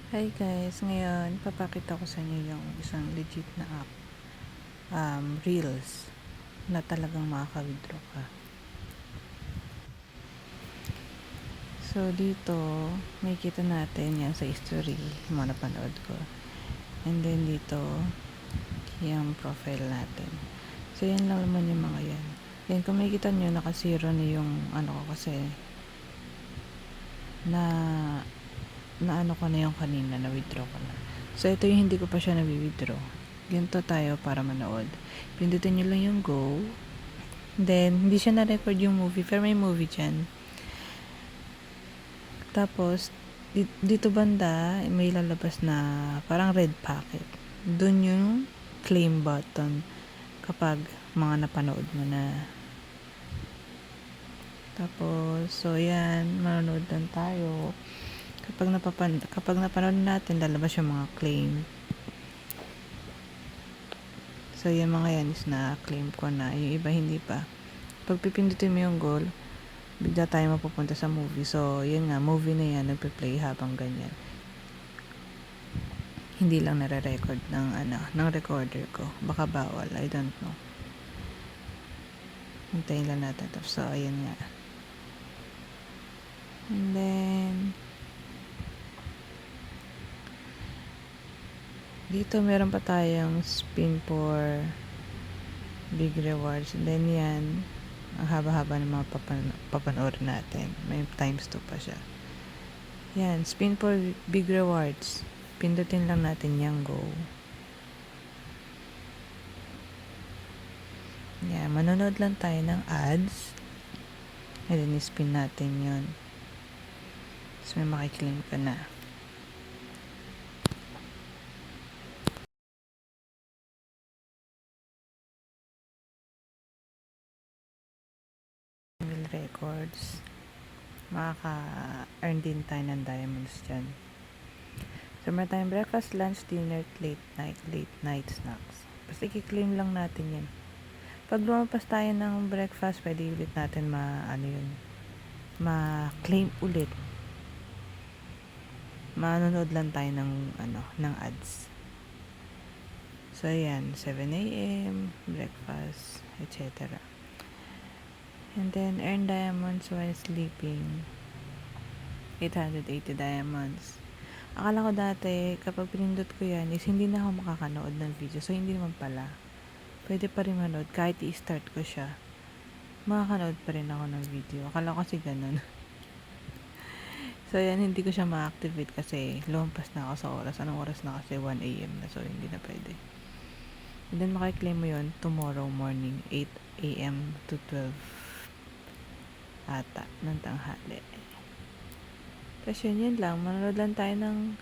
Hi guys, ngayon papakita ko sa inyo yung isang legit na app, Reels, na talagang makaka-withdraw ka. So dito, makikita natin yan sa history, yung mga napanood ko. And then dito, yung profile natin. So yan lang naman yung mga yan. Yan, kung makikita nyo, naka-zero na yung ano ko kasi na ano ko na yung kanina, na-withdraw ko na. So ito yung hindi ko pa siya na-withdraw. Ganito tayo para manood. Pindutin nyo lang yung go. Then, hindi siya na-record yung movie, pero may movie dyan. Tapos, dito banda, may lalabas na parang red packet. Doon yung claim button kapag mga napanood mo na. Tapos, so yan, manonood lang tayo. Kapag napanood natin, lalabas yung mga claim. So, yung mga yan is na-claim ko na. Yung iba hindi pa. Pag pipindutin mo yung goal, bigla tayo mapupunta sa movie. So, yun nga, movie na yan, nagpe-play habang ganyan. Hindi lang nare-record ng recorder ko. Baka bawal, I don't know. Hintayin lang natin. So, ayan nga. And then, dito meron pa tayong spin for big rewards. And then yan, ang haba-haba ng mga papanoorin natin. May times 2 pa siya. Yan, spin for big rewards. Pindutin lang natin yung go. Yan, manonood lang tayo ng ads. And then, spin natin yun. So, may makiklaim ka na. Records. Makaka-earn din tayo ng diamonds dyan. So, meron tayong breakfast, lunch, dinner, late night snacks. Basta i-claim lang natin yan. Pag lumampas tayo ng breakfast, pwede ulit natin ma-claim ulit. Manonood lang tayo ng ads. So, ayan, 7 a.m., breakfast, etc. And then, earn diamonds while sleeping. 880 diamonds. Akala ko dati, kapag pinindot ko yan, is hindi na ako makakanood ng video. So, hindi naman pala. Pwede pa rin manood. Kahit i-start ko siya, makakanood pa rin ako ng video. Akala ko kasi ganun. So, yan, hindi ko siya ma-activate kasi lumampas na ako sa oras. Anong oras na kasi? 1 a.m. na. So, hindi na pwede. And then, makiklaim mo yun tomorrow morning, 8 a.m. to 12 ata ng tanghali. Tapos yun lang. Manonood lang tayo ng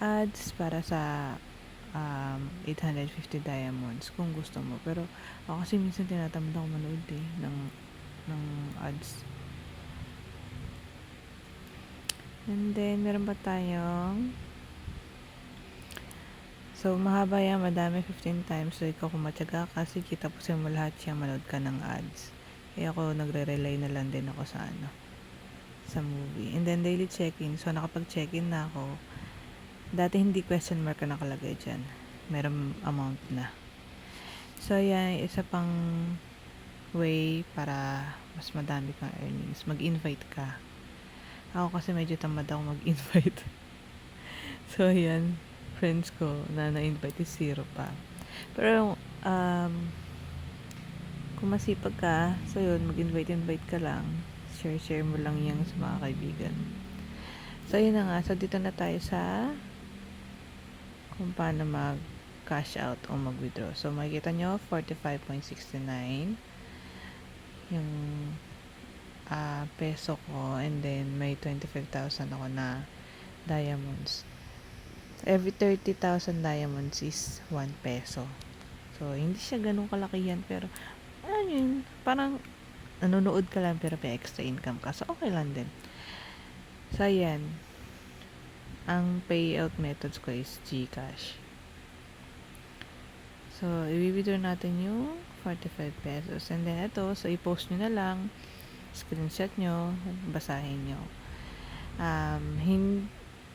ads para sa 850 diamonds kung gusto mo. Pero ako kasi minsan tinatamad ako manood ng ads. And then, meron pa tayong so, mahaba yan, madami 15 times. So, ikaw kung matyaga ka, sige, tapusin mo lahat siya, manood ka ng ads. Kaya ako, nagre-rely na lang din ako sa movie. And then, daily check-in. So, nakapag-check-in na ako. Dati, hindi question mark na nakalagay dyan. Meron amount na. So, yan, isa pang way para mas madami kang earnings. Mag-invite ka. Ako kasi medyo tamad ako mag-invite. So, yan. Friends ko na na-invite is 0 pa. Pero, kung masipag ka, so yun, mag-invite ka lang. Share mo lang yan sa mga kaibigan. So, yun na nga. So, dito na tayo sa kung paano mag-cash out o mag-withdraw. So, makikita nyo, 45.69 yung peso ko. And then, may 25,000 ako na diamonds. Every 30,000 diamonds is 1 peso. So, hindi siya ganun kalaki yan. Pero, ano yun, parang nanonood ka lang pero may extra income ka. So, okay lang din. So, ayan. Ang payout methods ko is GCash. So, i-withdraw natin yung 45 pesos. And then, ito, so, i-post nyo na lang. Screenshot nyo. Basahin nyo.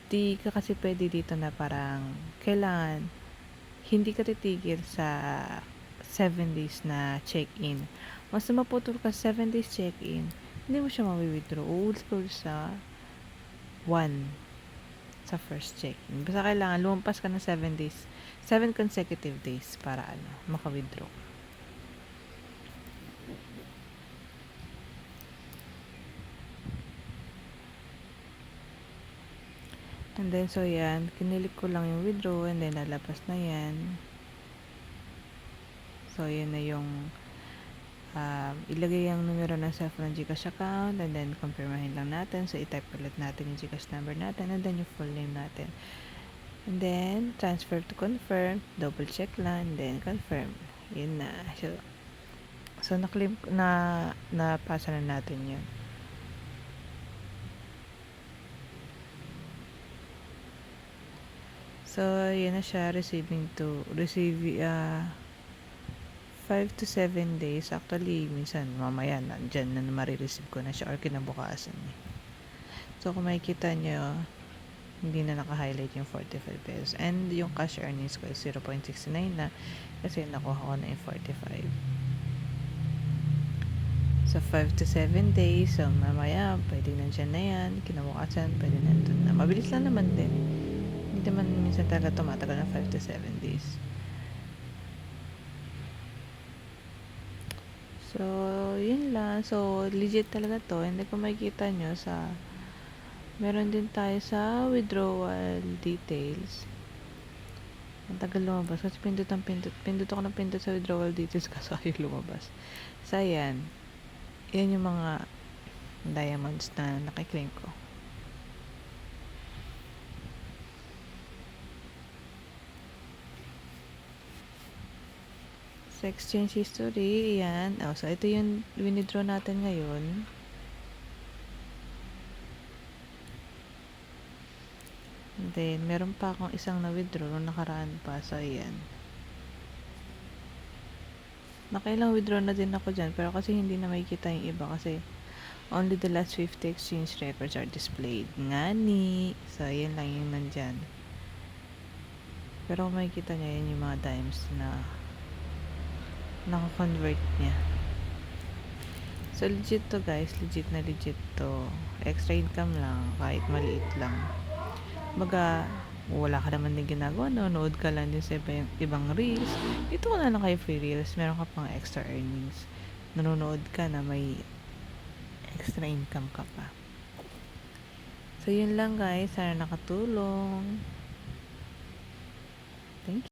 Di ka kasi pwede dito na parang kailangan hindi ka titigil sa 7 days na check-in. Mas maputol ka 7 days check-in, hindi mo siya mawi-withdraw. Uul sa 1 sa first check-in. Basta kailangan lumampas ka ng 7 days, 7 consecutive days para maka-withdraw. And then, so yan, kinilik ko lang yung withdraw and then lalabas na yan. So, yun na yung ilagay yung numero ng cellphone ng Gcash account and then confirmahin lang natin. So, i-type ulit natin yung Gcash number natin and then yung full name natin. And then, transfer to confirm, double check lang, and then confirm. Yun na. So na-claim, napasa na natin yun. So, yun na siya, receive 5 to 7 days. Actually, minsan, mamaya, dyan na marireceive ko na siya or kinabukasan. So, kung makikita nyo, hindi na naka-highlight yung 45 pesos. And yung cash earnings ko is 0.69 na kasi nakuha ko na yung 45. So, 5 to 7 days. So, mamaya, pwedeng nandyan na yan. Kinabukasan, pwede nandun na. Mabilis lang naman din. Hindi naman minsan talaga tumatagal ng 5 to 7 days. So, yun lang. So, legit talaga to. Hindi ko makikita nyo sa meron din tayo sa withdrawal details. Ang tagal lumabas. Kasi pindot ako ng pindot sa withdrawal details kaso ayaw lumabas. So, ayan. Yan yung mga diamonds na nakiklaim ko. Sa exchange history, yan. So, ito yung winidraw natin ngayon. And then, meron pa akong isang na-withdraw nung nakaraan pa. So, ayan. Nakailang withdraw na din ako dyan. Pero kasi hindi na makikita yung iba kasi only the last 50 exchange records are displayed. Ngani. So, yan lang yung nandyan. Pero kung makikita nyo, yan yung mga dimes na naka-convert niya. So, legit to guys. Legit na legit to. Extra income lang. Kahit maliit lang. Baga, wala ka naman din ginagawa. Nanonood ka lang din sa ibang reels. Dito ko na lang kayo free reels. Meron ka pang extra earnings. Nanonood ka na may extra income ka pa. So, yun lang guys. Sana nakatulong.